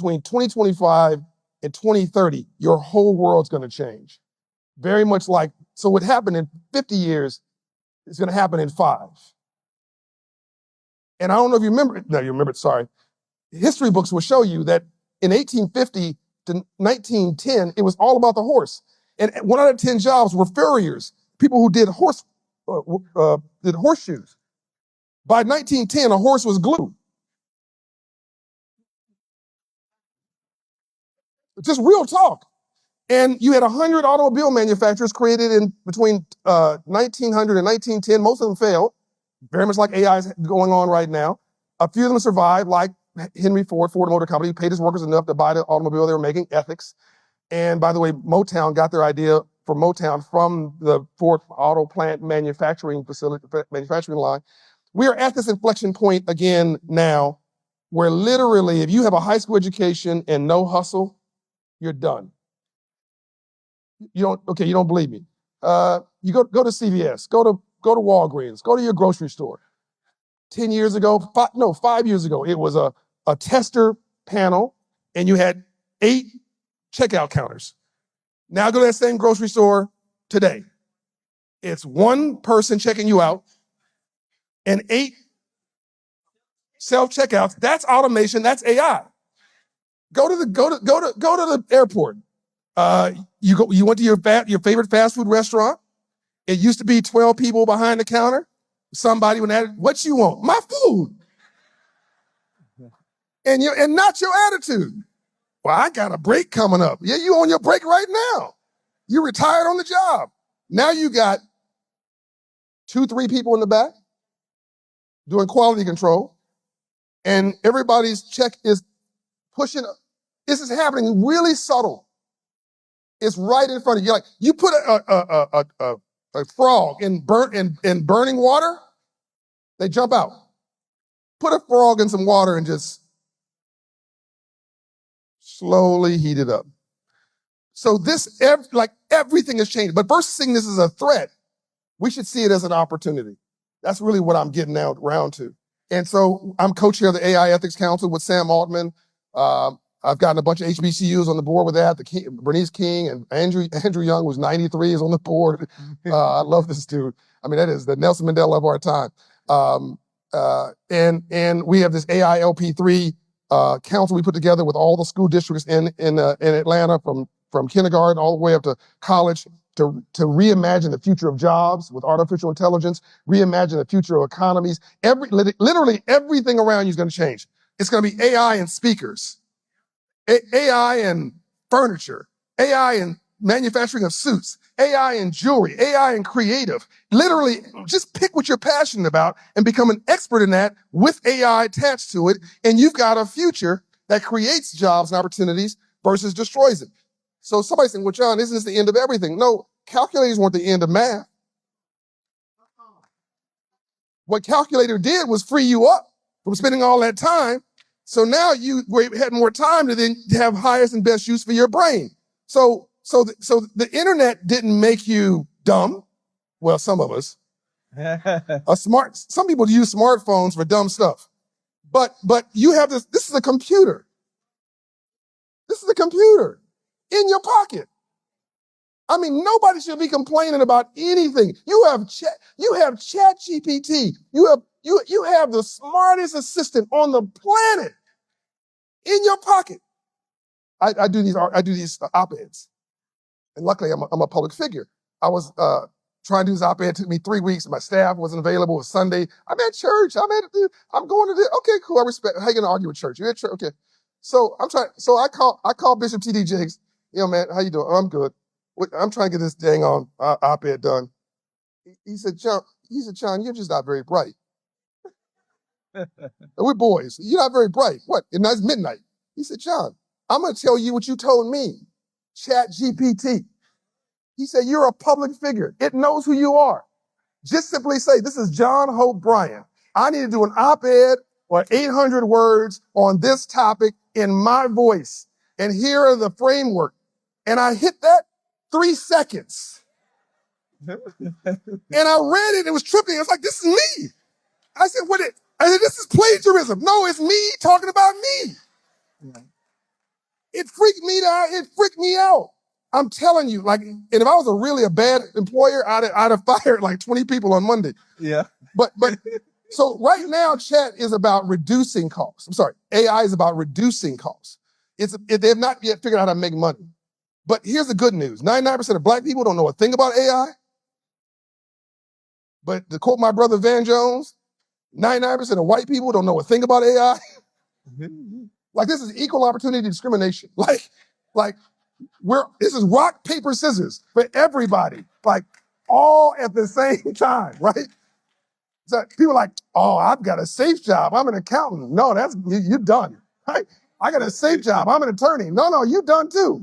between 2025 and 2030, your whole world's going to change. Very much like, so what happened in 50 years is going to happen in 5. And I don't know if you remember, no, you remember, sorry. History books will show you that in 1850 to 1910, it was all about the horse. And 1 out of 10 jobs were farriers, people who did horseshoes. By 1910, a horse was glue. Just real talk. And you had 100 automobile manufacturers created in between 1900 and 1910. Most of them failed, very much like AI is going on right now. A few of them survived, like Henry Ford, Ford Motor Company, paid his workers enough to buy the automobile they were making, ethics. And by the way, Motown got their idea for Motown from the Ford auto plant manufacturing facility, manufacturing line. We are at this inflection point again now, where literally, if you have a high school education and no hustle, you're done. You don't believe me. You go to CVS, go to Walgreens, go to your grocery store. 5 years ago, it was a tester panel, and you had 8 checkout counters. Now go to that same grocery store today. It's 1 person checking you out and 8 self-checkouts. That's automation, that's AI. Go to the airport. You went to your favorite fast food restaurant. It used to be 12 people behind the counter. Somebody would add, what you want? My food. And not your attitude. Well, I got a break coming up. Yeah, you on your break right now. You retired on the job. Now you got 2, 3 people in the back doing quality control, and everybody's check is pushing. This is happening really subtle. It's right in front of you. Like you put a frog in burning water, they jump out. Put a frog in some water and just slowly heat it up. So everything has changed. But versus seeing this as a threat, we should see it as an opportunity. That's really what I'm getting around to. And so I'm co-chair of the AI Ethics Council with Sam Altman. I've gotten a bunch of HBCUs on the board with that. Bernice King and Andrew Young, who's 93, is on the board. I love this dude. I mean, that is the Nelson Mandela of our time. And we have this AI LP3 council we put together with all the school districts in Atlanta, from kindergarten all the way up to college, to reimagine the future of jobs with artificial intelligence, reimagine the future of economies. Literally everything around you is going to change. It's going to be AI and speakers, AI and furniture, AI and manufacturing of suits, AI and jewelry, AI and creative. Literally, just pick what you're passionate about and become an expert in that with AI attached to it, and you've got a future that creates jobs and opportunities versus destroys it. So somebody's saying, well, John, isn't this the end of everything? No, calculators weren't the end of math. What calculator did was free you up from spending all that time. So now you had more time to then have highest and best use for your brain. So the internet didn't make you dumb. Well, some of us. Some people use smartphones for dumb stuff. But you have this is a computer. This is a computer in your pocket. I mean, nobody should be complaining about anything. You have ChatGPT. You have the smartest assistant on the planet in your pocket. I do these op-eds, and luckily I'm a public figure. I was trying to do this op-ed. It took me 3 weeks. My staff wasn't available. It was Sunday. I'm at church. I'm going to this. Okay, cool. I respect. How you gonna argue with church? You at church? Okay. So I call Bishop T.D. Jakes. Yo, man, how you doing? Oh, I'm good. I'm trying to get this dang on op-ed done. He said, John, you're just not very bright. We're boys. You're not very bright. What? And that's midnight. He said, John, I'm going to tell you what you told me. ChatGPT. He said, you're a public figure. It knows who you are. Just simply say, this is John Hope Bryant. I need to do an op-ed or 800 words on this topic in my voice. And here are the framework. And I hit that 3 seconds. And I read it. It was tripping. It was like, this is me. I said, this is plagiarism. No, it's me talking about me. It freaked me out. It freaked me out. I'm telling you, like, and if I was really a bad employer, I'd have fired like 20 people on Monday. Yeah. But so right now, chat is about reducing costs. I'm sorry, AI is about reducing costs. They have not yet figured out how to make money. But here's the good news: 99% of black people don't know a thing about AI. But to quote my brother Van Jones, 99% of white people don't know a thing about AI. Like, this is equal opportunity discrimination. Like this is rock, paper, scissors for everybody, like all at the same time, right? So people are like, oh, I've got a safe job. I'm an accountant. No, you're done, right? I got a safe job. I'm an attorney. No, you're done too.